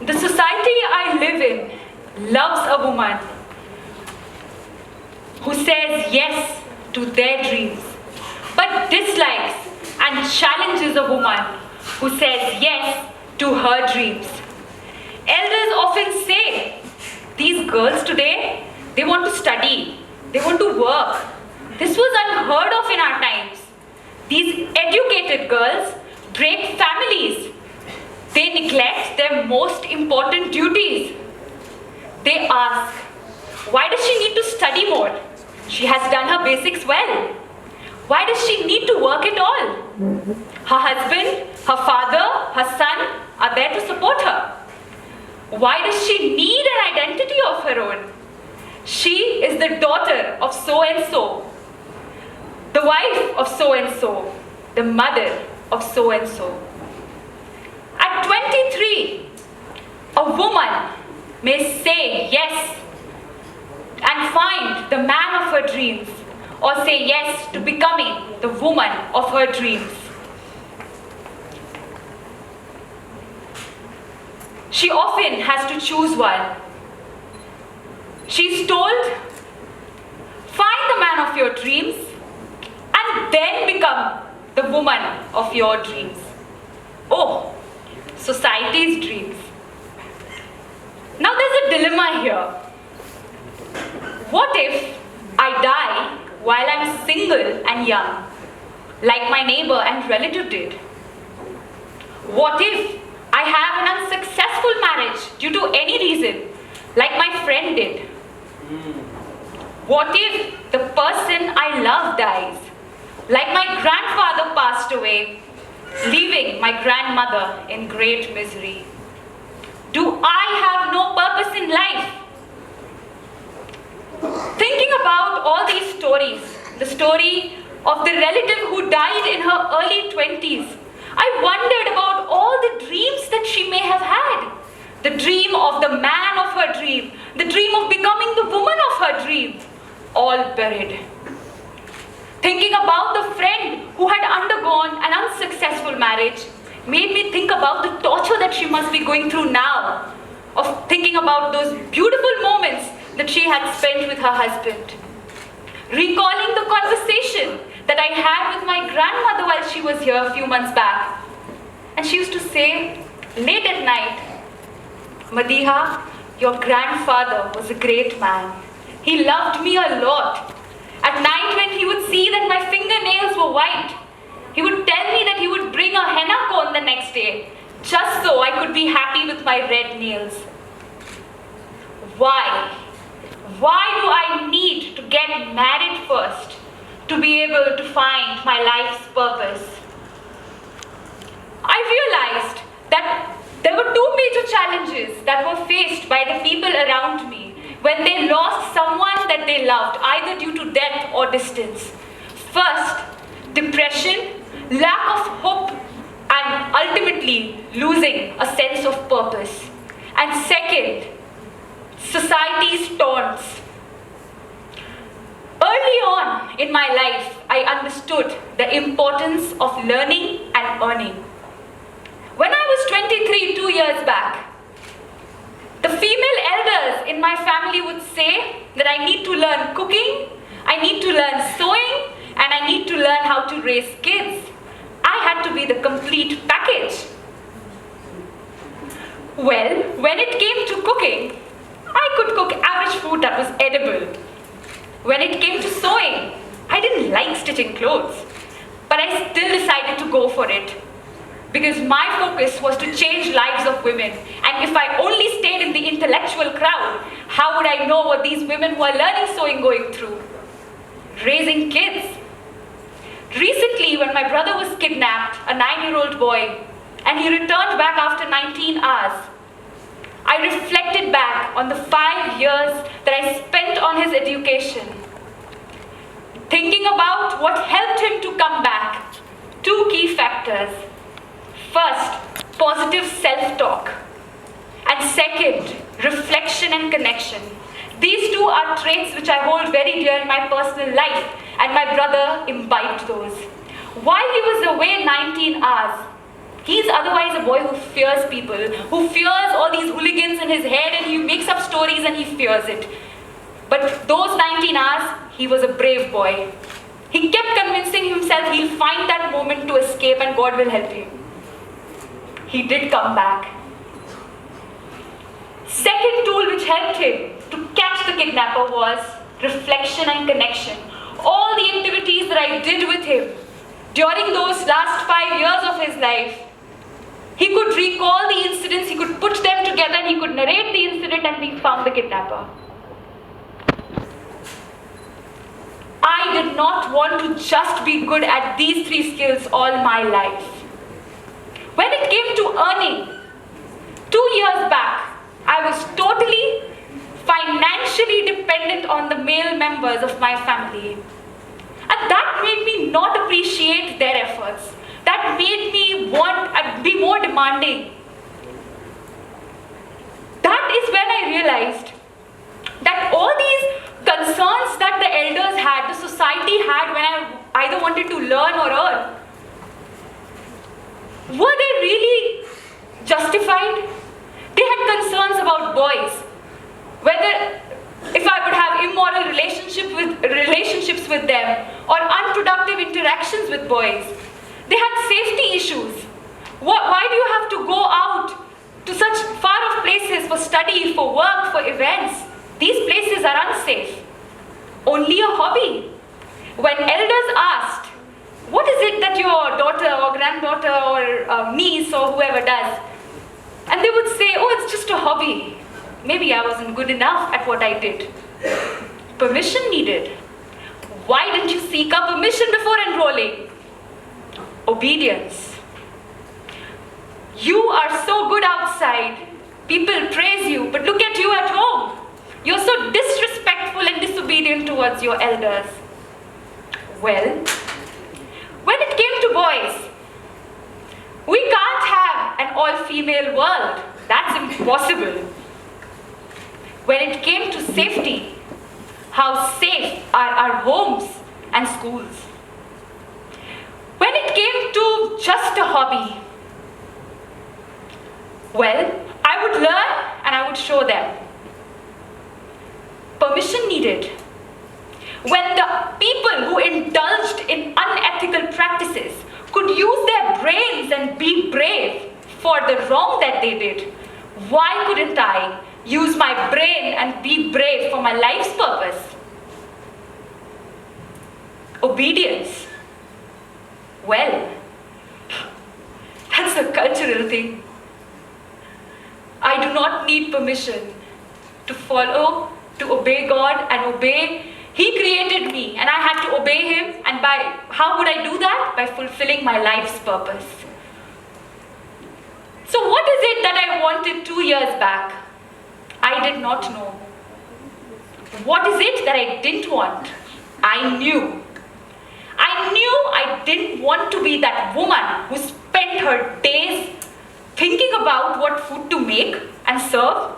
The society I live in loves a woman who says yes to their dreams, but dislikes and challenges a woman who says yes to her dreams. Elders often say, these girls today, they want to study, they want to work. This was unheard of in our times. These educated girls break families. They neglect their most important duties. They ask, why does she need to study more? She has done her basics well. Why does she need to work at all? Her husband, her father, her son are there to support her. Why does she need an identity of her own? She is the daughter of so-and-so, the wife of so-and-so, the mother of so-and-so. At 23, a woman may say yes and find the man of her dreams, or say yes to becoming the woman of her dreams. She often has to choose one. She's told, find the man of your dreams and then become the woman of your dreams. Oh, society's dreams. Now there's a dilemma here. What if I die while I'm single and young, like my neighbor and relative did? What if I have an unsuccessful marriage due to any reason, like my friend did? What if the person I love dies, like my grandfather passed away, leaving my grandmother in great misery? Do I have no purpose in life? Thinking about all these stories, the story of the relative who died in her early 20s, I wondered about all the dreams that she may have had. The dream of the man of her dream, the dream of becoming the woman of her dream, all buried. Thinking about the friend who had undergone an unsuccessful marriage made me think about the torture that she must be going through now, of thinking about those beautiful moments that she had spent with her husband. Recalling the conversation that I had with my grandmother while she was here a few months back. And she used to say, late at night, Madiha, your grandfather was a great man. He loved me a lot. At night when he would see that my fingernails were white, he would tell me that he would bring a henna cone the next day, just so I could be happy with my red nails. Why? Why do I need to get married first to be able to find my life's purpose? I realized that there were two major challenges that were faced by the people around me when they lost someone that they loved, either due to death or distance. First, depression, lack of hope, and ultimately losing a sense of purpose. And second, society's taunts. Early on in my life, I understood the importance of learning and earning. When I was 23, 2 years back, the female elders in my family would say that I need to learn cooking, I need to learn sewing, and I need to learn how to raise kids. I had to be the complete package. Well, when it came to cooking, I could cook average food that was edible. When it came to sewing, I didn't like stitching clothes, but I still decided to go for it because my focus was to change lives of women. And if I only stayed in the intellectual crowd, how would I know what these women who are learning sewing going through? Raising kids. Recently, when my brother was kidnapped, a 9-year-old boy, and he returned back after 19 hours, I reflected back on the 5 years that I spent on his education, thinking about what helped him to come back. Two key factors. First, positive self-talk. And second, reflection and connection. These two are traits which I hold very dear in my personal life, and my brother imbibed those. While he was away 19 hours, He's otherwise a boy who fears people, who fears all these hooligans in his head, and he makes up stories and he fears it. But those 19 hours, he was a brave boy. He kept convincing himself he'll find that moment to escape and God will help him. He did come back. Second tool which helped him to catch the kidnapper was reflection and connection. All the activities that I did with him during those last 5 years of his life, he could recall the incidents, he could put them together, and he could narrate the incident, and we found the kidnapper. I did not want to just be good at these 3 skills all my life. When it came to earning, 2 years back, I was totally financially dependent on the male members of my family. And that made me not appreciate their efforts. That made me be more demanding. That is when I realized that all these concerns that the elders had, the society had when I either wanted to learn or earn, were they really justified? They had concerns about boys, whether if I would have immoral relationships with them or unproductive interactions with boys. They had safety issues. Why do you have to go out to such far-off places for study, for work, for events? These places are unsafe. Only a hobby. When elders asked, what is it that your daughter or granddaughter or niece or whoever does? And they would say, oh, it's just a hobby. Maybe I wasn't good enough at what I did. Permission needed. Why didn't you seek out permission before enrolling? Obedience. You are so good outside. People praise you, but look at you at home. You're so disrespectful and disobedient towards your elders. Well, when it came to boys, we can't have an all-female world. That's impossible. When it came to safety, how safe are our homes and schools? When it came to just a hobby, well, I would learn and I would show them. Permission needed. When the people who indulged in unethical practices could use their brains and be brave for the wrong that they did, why couldn't I use my brain and be brave for my life's purpose? Obedience. Well, that's a cultural thing. I do not need permission to follow, to obey God and obey. He created me and I had to obey Him, and how would I do that? By fulfilling my life's purpose. So what is it that I wanted 2 years back? I did not know. What is it that I didn't want? I knew. I didn't want to be that woman who spent her days thinking about what food to make and serve.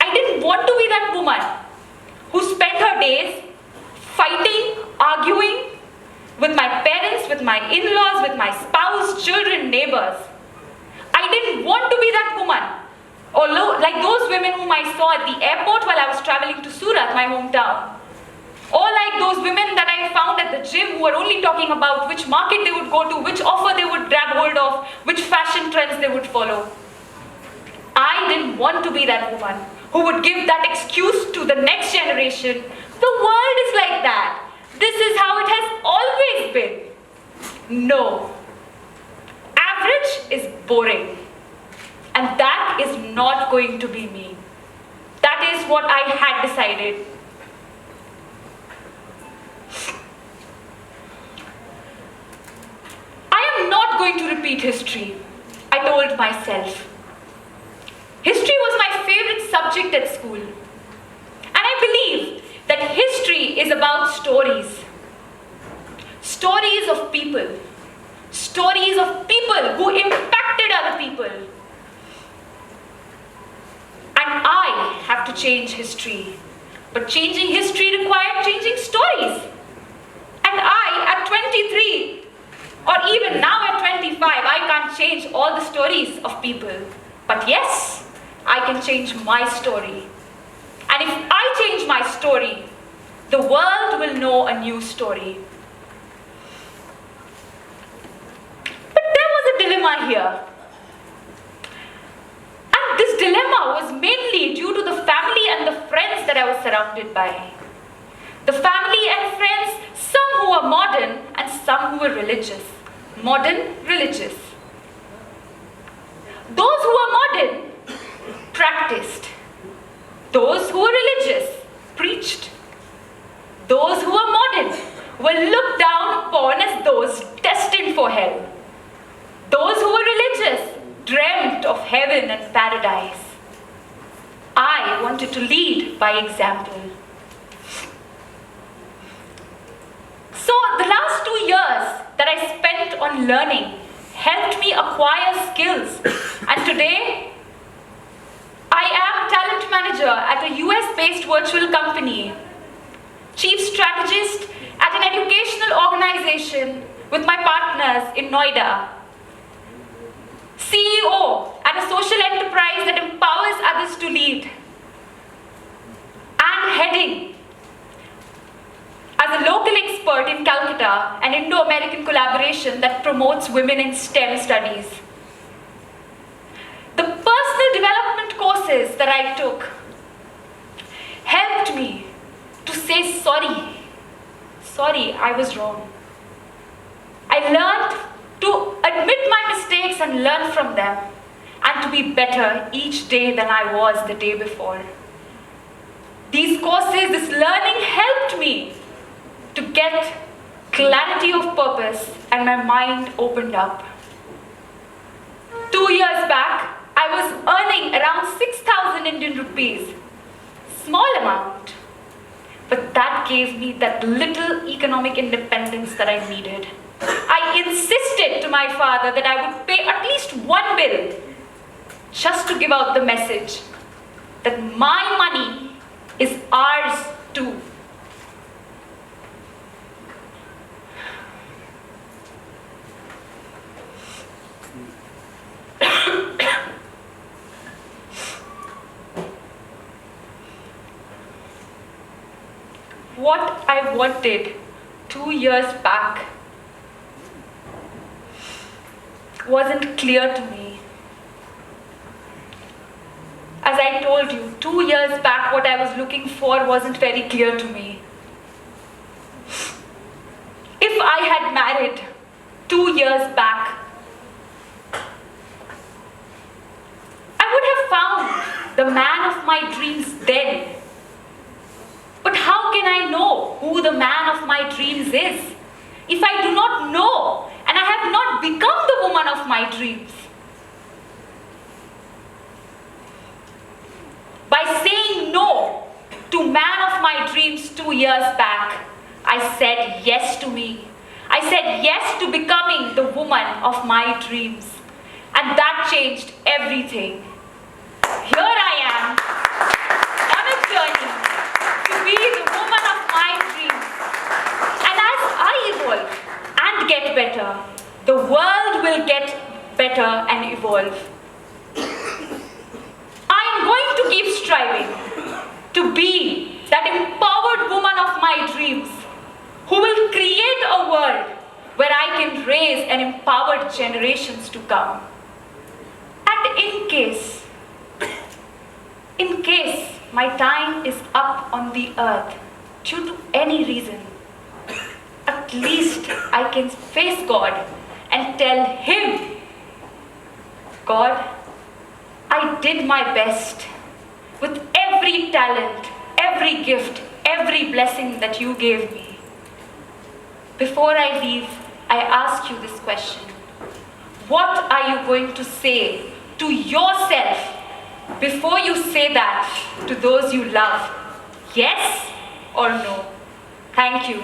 I didn't want to be that woman who spent her days fighting, arguing with my parents, with my in-laws, with my spouse, children, neighbors. I didn't want to be that woman. Although, like those women whom I saw at the airport while I was traveling to Surat, my hometown. Or like those women that I found at the gym who were only talking about which market they would go to, which offer they would grab hold of, which fashion trends they would follow. I didn't want to be that woman who would give that excuse to the next generation. The world is like that. This is how it has always been. No. Average is boring. And that is not going to be me. That is what I had decided. I am not going to repeat history, I told myself. History was my favorite subject at school. And I believe that history is about stories. Stories of people. Stories of people who impacted other people. And I have to change history. But changing history required changing stories. And I, at 23, or even now at 25, I can't change all the stories of people. But yes, I can change my story. And if I change my story, the world will know a new story. But there was a dilemma here. And this dilemma was mainly due to the family and the friends that I was surrounded by. The family and friends, some who were modern and some who were religious. Modern, religious. Those who were modern practiced. Those who were religious preached. Those who were modern were looked down upon as those destined for hell. Those who were religious dreamt of heaven and paradise. I wanted to lead by example. So the last 2 years that I spent on learning helped me acquire skills. And today, I am talent manager at a US-based virtual company, Chief Strategist at an educational organization with my partners in Noida, CEO at a social enterprise that empowers others to lead, and heading as a local expert in Kolkata, an Indo-American collaboration that promotes women in STEM studies. The personal development courses that I took helped me to say sorry. Sorry, I was wrong. I learned to admit my mistakes and learn from them, and to be better each day than I was the day before. These courses, this learning helped me to get clarity of purpose, and my mind opened up. 2 years back, I was earning around 6,000 Indian rupees. Small amount, but that gave me that little economic independence that I needed. I insisted to my father that I would pay at least one bill just to give out the message that my money is ours too. What I wanted 2 years back wasn't clear to me. As I told you, 2 years back, what I was looking for wasn't very clear to me. If I had married 2 years back, I would have found the man of my dreams then. But how can I know who the man of my dreams is if I do not know and I have not become the woman of my dreams? By saying no to man of my dreams 2 years back, I said yes to me. I said yes to becoming the woman of my dreams. And that changed everything. Here I am on a journey to be the woman of my dreams. And as I evolve and get better, the world will get better and evolve. I am going to keep striving to be that empowered woman of my dreams who will create a world where I can raise and empower generations to come. And in case my time is up on the earth due to any reason, at least I can face God and tell Him, God, I did my best with every talent, every gift, every blessing that you gave me. Before I leave, I ask you this question. What are you going to say to yourself before you say that to those you love? Yes or no? Thank you.